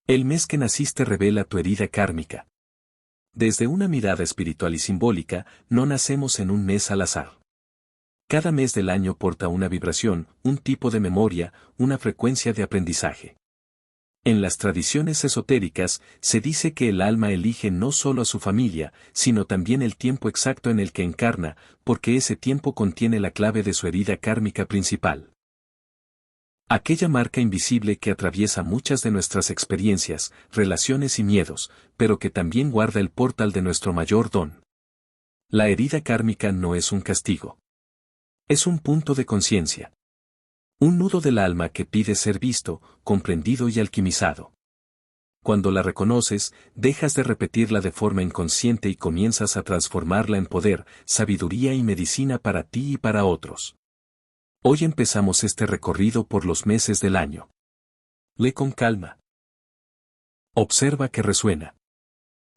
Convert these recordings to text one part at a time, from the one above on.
El mes que naciste revela tu herida kármica. Desde una mirada espiritual y simbólica, no nacemos en un mes al azar. Cada mes del año porta una vibración, un tipo de memoria, una frecuencia de aprendizaje. En las tradiciones esotéricas, se dice que el alma elige no solo a su familia, sino también el tiempo exacto en el que encarna, porque ese tiempo contiene la clave de su herida kármica principal. Aquella marca invisible que atraviesa muchas de nuestras experiencias, relaciones y miedos, pero que también guarda el portal de nuestro mayor don. La herida kármica no es un castigo. Es un punto de conciencia. Un nudo del alma que pide ser visto, comprendido y alquimizado. Cuando la reconoces, dejas de repetirla de forma inconsciente y comienzas a transformarla en poder, sabiduría y medicina para ti y para otros. Hoy empezamos este recorrido por los meses del año. Lee con calma. Observa que resuena.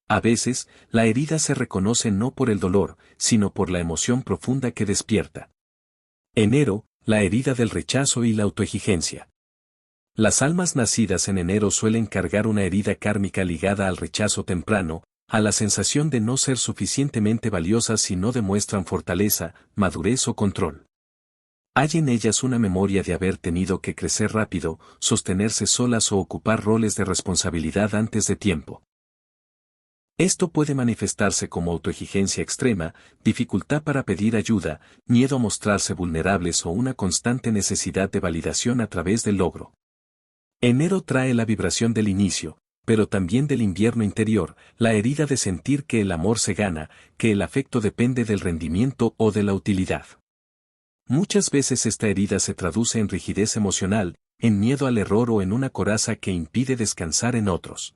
A veces, la herida se reconoce no por el dolor, sino por la emoción profunda que despierta. Enero, la herida del rechazo y la autoexigencia. Las almas nacidas en enero suelen cargar una herida kármica ligada al rechazo temprano, a la sensación de no ser suficientemente valiosas si no demuestran fortaleza, madurez o control. Hay en ellas una memoria de haber tenido que crecer rápido, sostenerse solas o ocupar roles de responsabilidad antes de tiempo. Esto puede manifestarse como autoexigencia extrema, dificultad para pedir ayuda, miedo a mostrarse vulnerables o una constante necesidad de validación a través del logro. Enero trae la vibración del inicio, pero también del invierno interior, la herida de sentir que el amor se gana, que el afecto depende del rendimiento o de la utilidad. Muchas veces esta herida se traduce en rigidez emocional, en miedo al error o en una coraza que impide descansar en otros.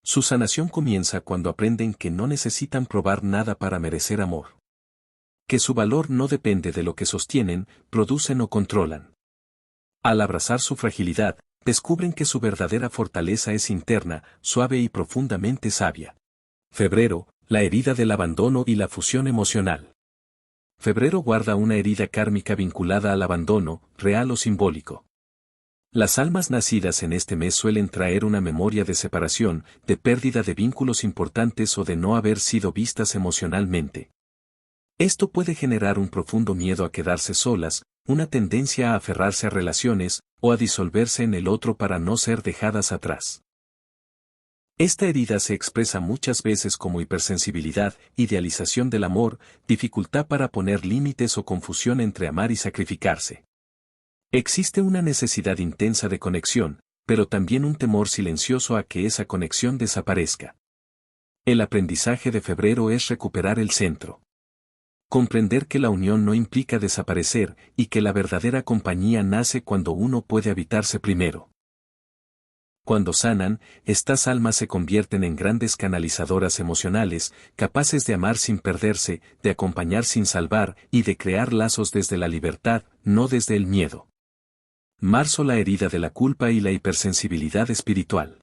Su sanación comienza cuando aprenden que no necesitan probar nada para merecer amor. Que su valor no depende de lo que sostienen, producen o controlan. Al abrazar su fragilidad, descubren que su verdadera fortaleza es interna, suave y profundamente sabia. Febrero, la herida del abandono y la fusión emocional. Febrero guarda una herida kármica vinculada al abandono, real o simbólico. Las almas nacidas en este mes suelen traer una memoria de separación, de pérdida de vínculos importantes o de no haber sido vistas emocionalmente. Esto puede generar un profundo miedo a quedarse solas, una tendencia a aferrarse a relaciones, o a disolverse en el otro para no ser dejadas atrás. Esta herida se expresa muchas veces como hipersensibilidad, idealización del amor, dificultad para poner límites o confusión entre amar y sacrificarse. Existe una necesidad intensa de conexión, pero también un temor silencioso a que esa conexión desaparezca. El aprendizaje de febrero es recuperar el centro. Comprender que la unión no implica desaparecer y que la verdadera compañía nace cuando uno puede habitarse primero. Cuando sanan, estas almas se convierten en grandes canalizadoras emocionales, capaces de amar sin perderse, de acompañar sin salvar y de crear lazos desde la libertad, no desde el miedo. Marzo, la herida de la culpa y la hipersensibilidad espiritual.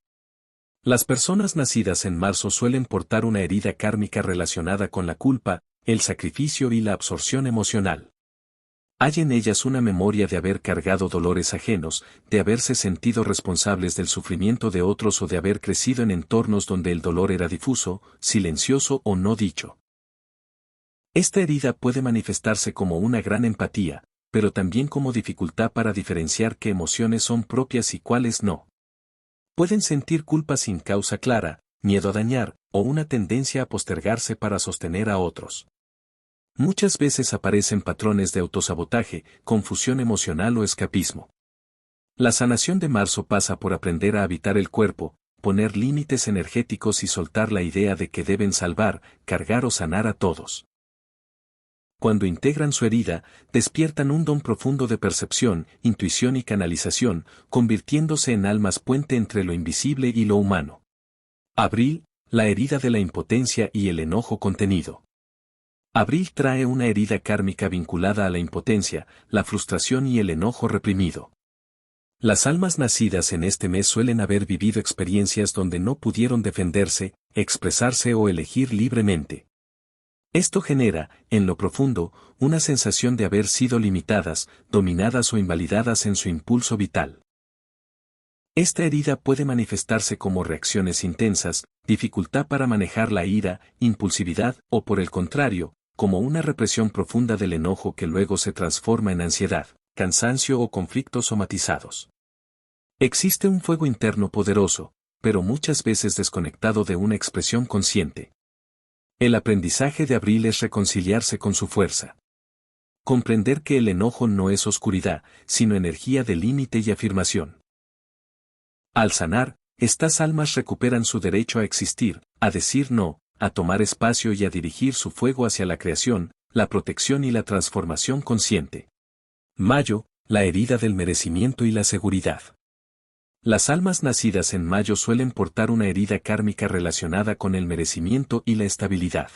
Las personas nacidas en marzo suelen portar una herida kármica relacionada con la culpa, el sacrificio y la absorción emocional. Hay en ellas una memoria de haber cargado dolores ajenos, de haberse sentido responsables del sufrimiento de otros o de haber crecido en entornos donde el dolor era difuso, silencioso o no dicho. Esta herida puede manifestarse como una gran empatía, pero también como dificultad para diferenciar qué emociones son propias y cuáles no. Pueden sentir culpa sin causa clara, miedo a dañar, o una tendencia a postergarse para sostener a otros. Muchas veces aparecen patrones de autosabotaje, confusión emocional o escapismo. La sanación de marzo pasa por aprender a habitar el cuerpo, poner límites energéticos y soltar la idea de que deben salvar, cargar o sanar a todos. Cuando integran su herida, despiertan un don profundo de percepción, intuición y canalización, convirtiéndose en almas puente entre lo invisible y lo humano. Abril, la herida de la impotencia y el enojo contenido. Abril trae una herida kármica vinculada a la impotencia, la frustración y el enojo reprimido. Las almas nacidas en este mes suelen haber vivido experiencias donde no pudieron defenderse, expresarse o elegir libremente. Esto genera, en lo profundo, una sensación de haber sido limitadas, dominadas o invalidadas en su impulso vital. Esta herida puede manifestarse como reacciones intensas, dificultad para manejar la ira, impulsividad o por el contrario, como una represión profunda del enojo que luego se transforma en ansiedad, cansancio o conflictos somatizados. Existe un fuego interno poderoso, pero muchas veces desconectado de una expresión consciente. El aprendizaje de Abril es reconciliarse con su fuerza. Comprender que el enojo no es oscuridad, sino energía de límite y afirmación. Al sanar, estas almas recuperan su derecho a existir, a decir no, a tomar espacio y a dirigir su fuego hacia la creación, la protección y la transformación consciente. Mayo, la herida del merecimiento y la seguridad. Las almas nacidas en mayo suelen portar una herida kármica relacionada con el merecimiento y la estabilidad.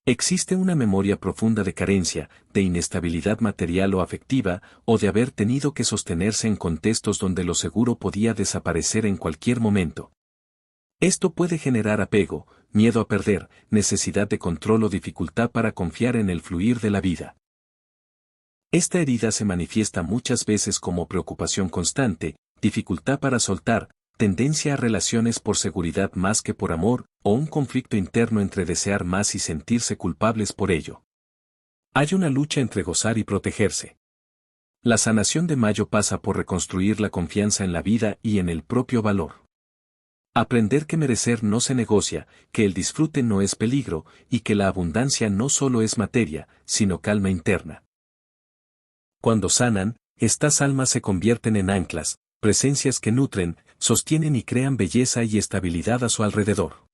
Existe una memoria profunda de carencia, de inestabilidad material o afectiva, o de haber tenido que sostenerse en contextos donde lo seguro podía desaparecer en cualquier momento. Esto puede generar apego, miedo a perder, necesidad de control o dificultad para confiar en el fluir de la vida. Esta herida se manifiesta muchas veces como preocupación constante, dificultad para soltar, tendencia a relaciones por seguridad más que por amor, o un conflicto interno entre desear más y sentirse culpables por ello. Hay una lucha entre gozar y protegerse. La sanación de mayo pasa por reconstruir la confianza en la vida y en el propio valor. Aprender que merecer no se negocia, que el disfrute no es peligro, y que la abundancia no solo es materia, sino calma interna. Cuando sanan, estas almas se convierten en anclas, presencias que nutren, sostienen y crean belleza y estabilidad a su alrededor.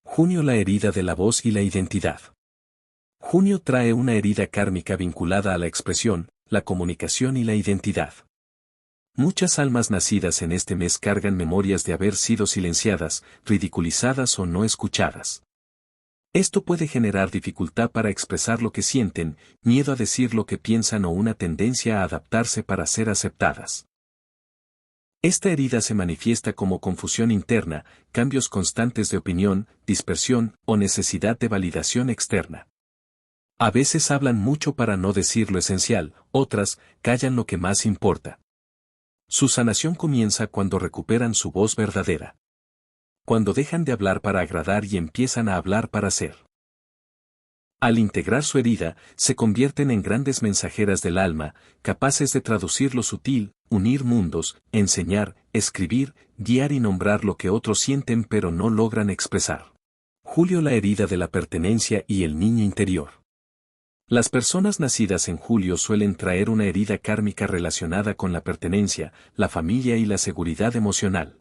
Junio, la herida de la voz y la identidad. Junio trae una herida kármica vinculada a la expresión, la comunicación y la identidad. Muchas almas nacidas en este mes cargan memorias de haber sido silenciadas, ridiculizadas o no escuchadas. Esto puede generar dificultad para expresar lo que sienten, miedo a decir lo que piensan o una tendencia a adaptarse para ser aceptadas. Esta herida se manifiesta como confusión interna, cambios constantes de opinión, dispersión o necesidad de validación externa. A veces hablan mucho para no decir lo esencial, otras callan lo que más importa. Su sanación comienza cuando recuperan su voz verdadera. Cuando dejan de hablar para agradar y empiezan a hablar para ser. Al integrar su herida, se convierten en grandes mensajeras del alma, capaces de traducir lo sutil, unir mundos, enseñar, escribir, guiar y nombrar lo que otros sienten pero no logran expresar. Julio, la herida de la pertenencia y el niño interior. Las personas nacidas en julio suelen traer una herida kármica relacionada con la pertenencia, la familia y la seguridad emocional.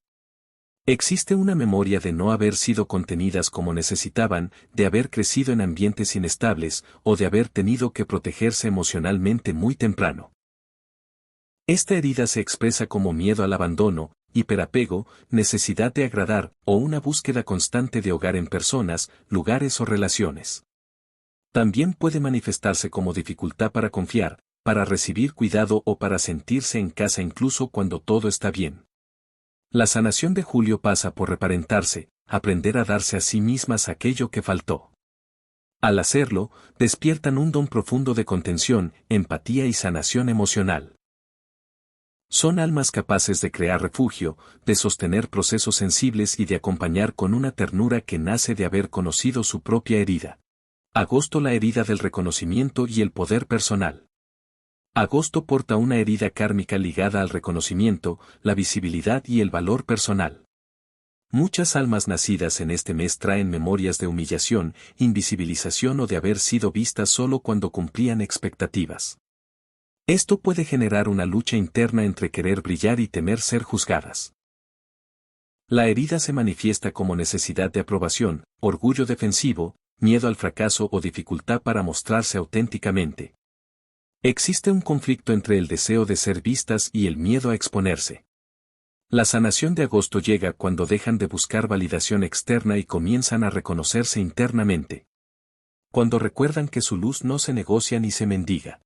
Existe una memoria de no haber sido contenidas como necesitaban, de haber crecido en ambientes inestables, o de haber tenido que protegerse emocionalmente muy temprano. Esta herida se expresa como miedo al abandono, hiperapego, necesidad de agradar, o una búsqueda constante de hogar en personas, lugares o relaciones. También puede manifestarse como dificultad para confiar, para recibir cuidado o para sentirse en casa incluso cuando todo está bien. La sanación de julio pasa por reparentarse, aprender a darse a sí mismas aquello que faltó. Al hacerlo, despiertan un don profundo de contención, empatía y sanación emocional. Son almas capaces de crear refugio, de sostener procesos sensibles y de acompañar con una ternura que nace de haber conocido su propia herida. Agosto, la herida del reconocimiento y el poder personal. Agosto porta una herida kármica ligada al reconocimiento, la visibilidad y el valor personal. Muchas almas nacidas en este mes traen memorias de humillación, invisibilización o de haber sido vistas solo cuando cumplían expectativas. Esto puede generar una lucha interna entre querer brillar y temer ser juzgadas. La herida se manifiesta como necesidad de aprobación, orgullo defensivo, miedo al fracaso o dificultad para mostrarse auténticamente. Existe un conflicto entre el deseo de ser vistas y el miedo a exponerse. La sanación de agosto llega cuando dejan de buscar validación externa y comienzan a reconocerse internamente. Cuando recuerdan que su luz no se negocia ni se mendiga.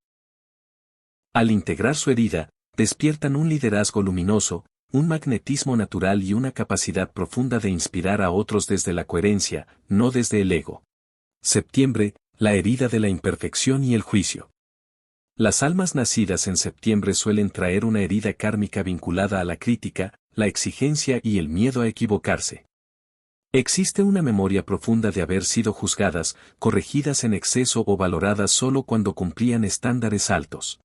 Al integrar su herida, despiertan un liderazgo luminoso, un magnetismo natural y una capacidad profunda de inspirar a otros desde la coherencia, no desde el ego. Septiembre, la herida de la imperfección y el juicio. Las almas nacidas en septiembre suelen traer una herida kármica vinculada a la crítica, la exigencia y el miedo a equivocarse. Existe una memoria profunda de haber sido juzgadas, corregidas en exceso o valoradas solo cuando cumplían estándares altos.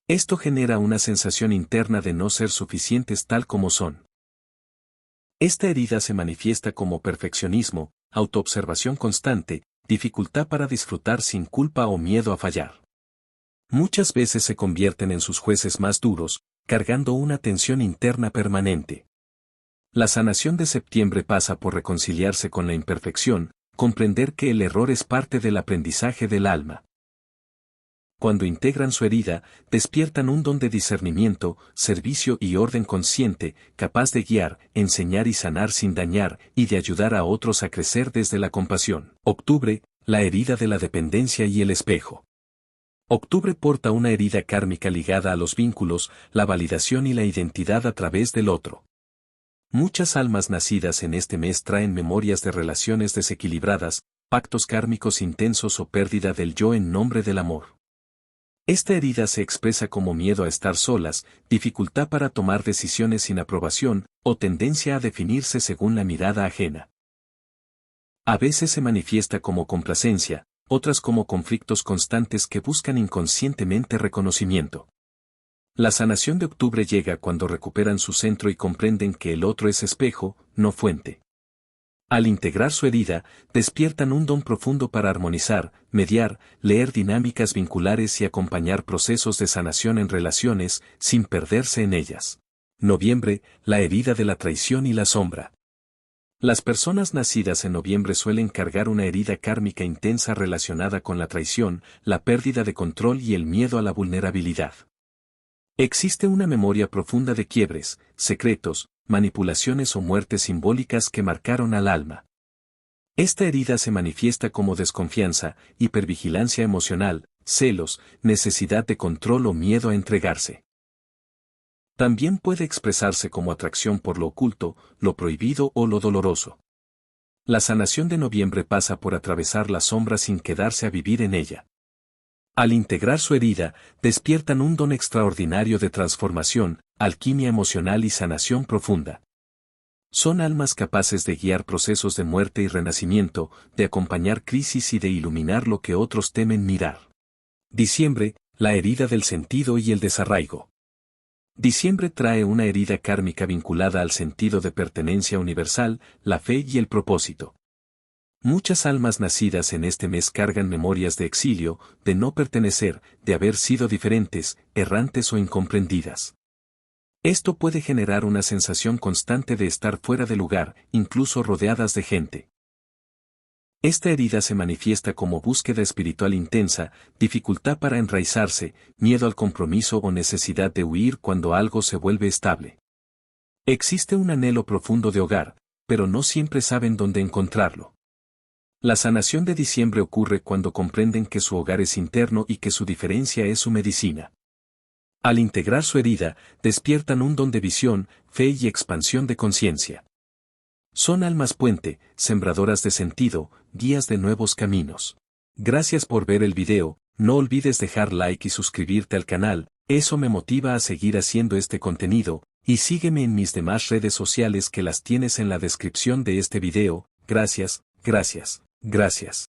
Esto genera una sensación interna de no ser suficientes tal como son. Esta herida se manifiesta como perfeccionismo, autoobservación constante, dificultad para disfrutar sin culpa o miedo a fallar. Muchas veces se convierten en sus jueces más duros, cargando una tensión interna permanente. La sanación de septiembre pasa por reconciliarse con la imperfección, comprender que el error es parte del aprendizaje del alma. Cuando integran su herida, despiertan un don de discernimiento, servicio y orden consciente, capaz de guiar, enseñar y sanar sin dañar, y de ayudar a otros a crecer desde la compasión. Octubre, la herida de la dependencia y el espejo. Octubre porta una herida kármica ligada a los vínculos, la validación y la identidad a través del otro. Muchas almas nacidas en este mes traen memorias de relaciones desequilibradas, pactos kármicos intensos o pérdida del yo en nombre del amor. Esta herida se expresa como miedo a estar solas, dificultad para tomar decisiones sin aprobación, o tendencia a definirse según la mirada ajena. A veces se manifiesta como complacencia, otras como conflictos constantes que buscan inconscientemente reconocimiento. La sanación de octubre llega cuando recuperan su centro y comprenden que el otro es espejo, no fuente. Al integrar su herida, despiertan un don profundo para armonizar, mediar, leer dinámicas vinculares y acompañar procesos de sanación en relaciones, sin perderse en ellas. Noviembre, la herida de la traición y la sombra. Las personas nacidas en noviembre suelen cargar una herida kármica intensa relacionada con la traición, la pérdida de control y el miedo a la vulnerabilidad. Existe una memoria profunda de quiebres, secretos, manipulaciones o muertes simbólicas que marcaron al alma. Esta herida se manifiesta como desconfianza, hipervigilancia emocional, celos, necesidad de control o miedo a entregarse. También puede expresarse como atracción por lo oculto, lo prohibido o lo doloroso. La sanación de noviembre pasa por atravesar la sombra sin quedarse a vivir en ella. Al integrar su herida, despiertan un don extraordinario de transformación, alquimia emocional y sanación profunda. Son almas capaces de guiar procesos de muerte y renacimiento, de acompañar crisis y de iluminar lo que otros temen mirar. Diciembre, la herida del sentido y el desarraigo. Diciembre trae una herida kármica vinculada al sentido de pertenencia universal, la fe y el propósito. Muchas almas nacidas en este mes cargan memorias de exilio, de no pertenecer, de haber sido diferentes, errantes o incomprendidas. Esto puede generar una sensación constante de estar fuera de lugar, incluso rodeadas de gente. Esta herida se manifiesta como búsqueda espiritual intensa, dificultad para enraizarse, miedo al compromiso o necesidad de huir cuando algo se vuelve estable. Existe un anhelo profundo de hogar, pero no siempre saben dónde encontrarlo. La sanación de diciembre ocurre cuando comprenden que su hogar es interno y que su diferencia es su medicina. Al integrar su herida, despiertan un don de visión, fe y expansión de conciencia. Son almas puente, sembradoras de sentido, guías de nuevos caminos. Gracias por ver el video, no olvides dejar like y suscribirte al canal, eso me motiva a seguir haciendo este contenido, y sígueme en mis demás redes sociales que las tienes en la descripción de este video. Gracias, gracias, gracias.